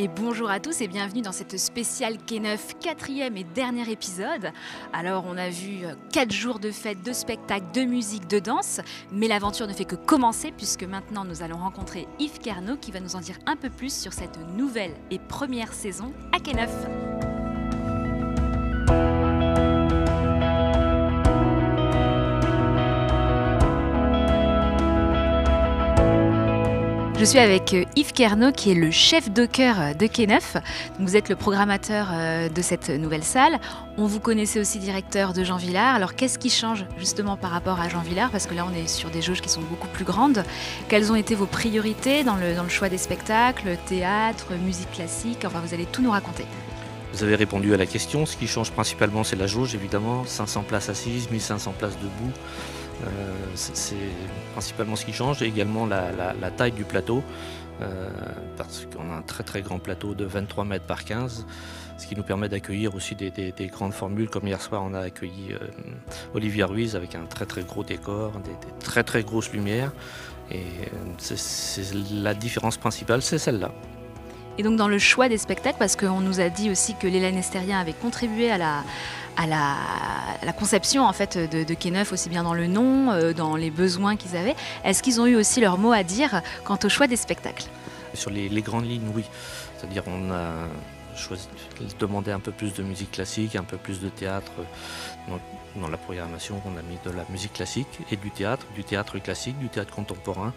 Et bonjour à tous et bienvenue dans cette spéciale K9, 4e et dernier épisode. Alors on a vu 4 jours de fêtes, de spectacles, de musique, de danse, mais l'aventure ne fait que commencer puisque maintenant nous allons rencontrer Yves Kernot qui va nous en dire un peu plus sur cette nouvelle et première saison à K9. Je suis avec Yves Kernot qui est le chef de chœur de K9. Vous êtes le programmateur de cette nouvelle salle. On vous connaissait aussi directeur de Jean Vilar. Alors qu'est-ce qui change justement par rapport à Jean Vilar? Parce que là on est sur des jauges qui sont beaucoup plus grandes. Quelles ont été vos priorités dans le choix des spectacles, théâtre, musique classique? Enfin vous allez tout nous raconter. Vous avez répondu à la question. Ce qui change principalement c'est la jauge évidemment. 500 places assises, 1500 places debout. C'est principalement ce qui change et également la taille du plateau parce qu'on a un très très grand plateau de 23 mètres par 15, ce qui nous permet d'accueillir aussi des grandes formules comme hier soir on a accueilli Olivia Ruiz avec un très très gros décor, des très très grosses lumières et c'est la différence principale, c'est celle-là. Et donc dans le choix des spectacles, parce qu'on nous a dit aussi que l'Hélène Estérien avait contribué à la conception en fait de K9, aussi bien dans le nom, dans les besoins qu'ils avaient. Est-ce qu'ils ont eu aussi leur mot à dire quant au choix des spectacles? Sur les grandes lignes, oui. C'est-à-dire on a choisi de demander un peu plus de musique classique, un peu plus de théâtre. Dans la programmation, on a mis de la musique classique et du théâtre classique, du théâtre contemporain,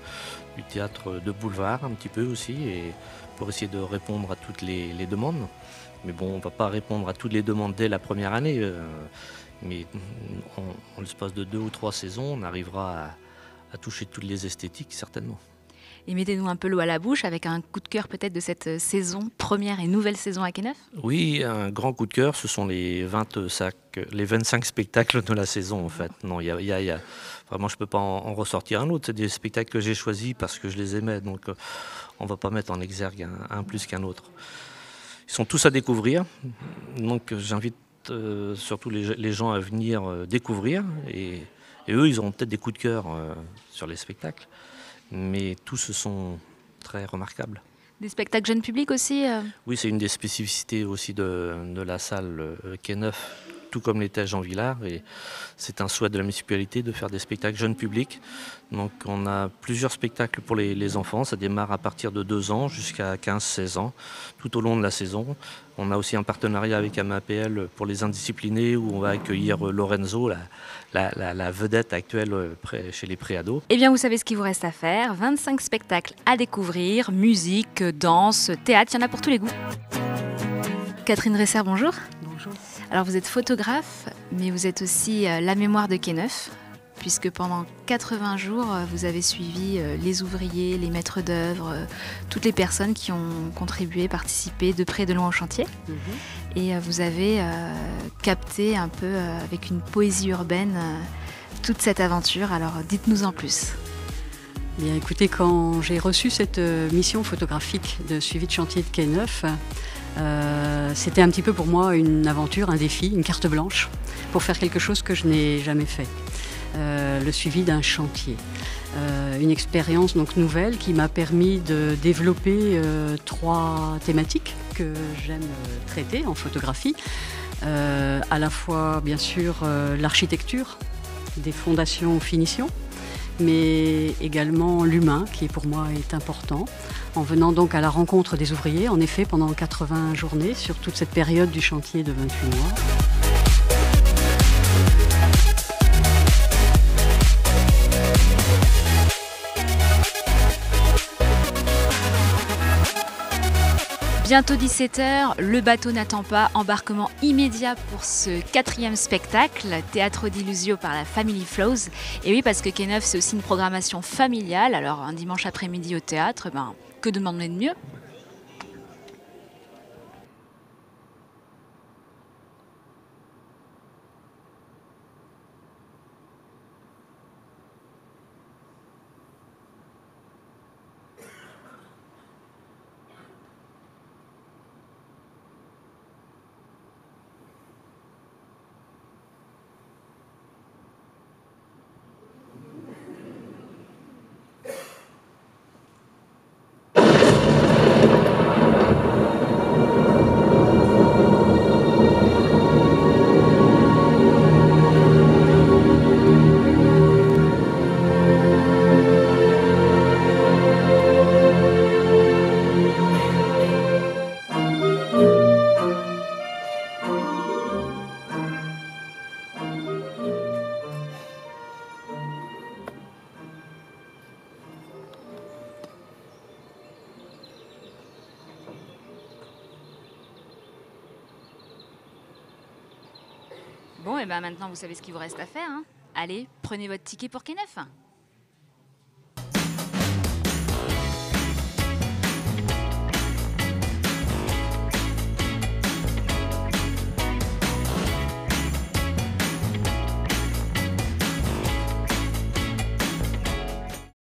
du théâtre de boulevard un petit peu aussi, et pour essayer de répondre à toutes les demandes. Mais bon, on ne va pas répondre à toutes les demandes dès la première année, mais en l'espace de 2 ou 3 saisons, on arrivera à toucher toutes les esthétiques, certainement. Et mettez-nous un peu l'eau à la bouche avec un coup de cœur peut-être de cette saison, première et nouvelle saison à K9. Oui, un grand coup de cœur, ce sont les 25 spectacles de la saison en fait. Non, vraiment je ne peux pas en ressortir un autre, c'est des spectacles que j'ai choisis parce que je les aimais, donc on ne va pas mettre en exergue un plus qu'un autre. Ils sont tous à découvrir, donc j'invite surtout les gens à venir découvrir et eux ils auront peut-être des coups de cœur sur les spectacles. Mais tous sont très remarquables. Des spectacles jeunes publics aussi Oui, c'est une des spécificités aussi de la salle K9, tout comme l'était Jean Vilar. Et c'est un souhait de la municipalité de faire des spectacles jeunes publics. Donc on a plusieurs spectacles pour les enfants. Ça démarre à partir de 2 ans jusqu'à 15-16 ans, tout au long de la saison. On a aussi un partenariat avec AMAPL pour les indisciplinés où on va accueillir Lorenzo, la vedette actuelle chez les préados. Eh bien, vous savez ce qu'il vous reste à faire. 25 spectacles à découvrir, musique, danse, théâtre, il y en a pour tous les goûts. Catherine Resser, bonjour. Bonjour. Alors, vous êtes photographe, mais vous êtes aussi la mémoire de K9, puisque pendant 80 jours, vous avez suivi les ouvriers, les maîtres d'œuvre, toutes les personnes qui ont contribué, participé de près de loin au chantier. Et vous avez capté un peu avec une poésie urbaine toute cette aventure. Alors dites-nous en plus. Bien, écoutez, quand j'ai reçu cette mission photographique de suivi de chantier de K9, c'était un petit peu pour moi une aventure, un défi, une carte blanche pour faire quelque chose que je n'ai jamais fait. Le suivi d'un chantier. Une expérience donc nouvelle qui m'a permis de développer 3 thématiques que j'aime traiter en photographie. À la fois, bien sûr, l'architecture, des fondations aux finitions, mais également l'humain, qui pour moi est important, en venant donc à la rencontre des ouvriers, en effet, pendant 80 journées, sur toute cette période du chantier de 28 mois. Bientôt 17h, le bateau n'attend pas, embarquement immédiat pour ce 4e spectacle, Théâtre d'Illusio par la Family Flows. Et oui, parce que K9 c'est aussi une programmation familiale, alors un dimanche après-midi au théâtre, que demander de mieux? Bon, et ben maintenant vous savez ce qu'il vous reste à faire, hein. Allez, prenez votre ticket pour Quai Neuf.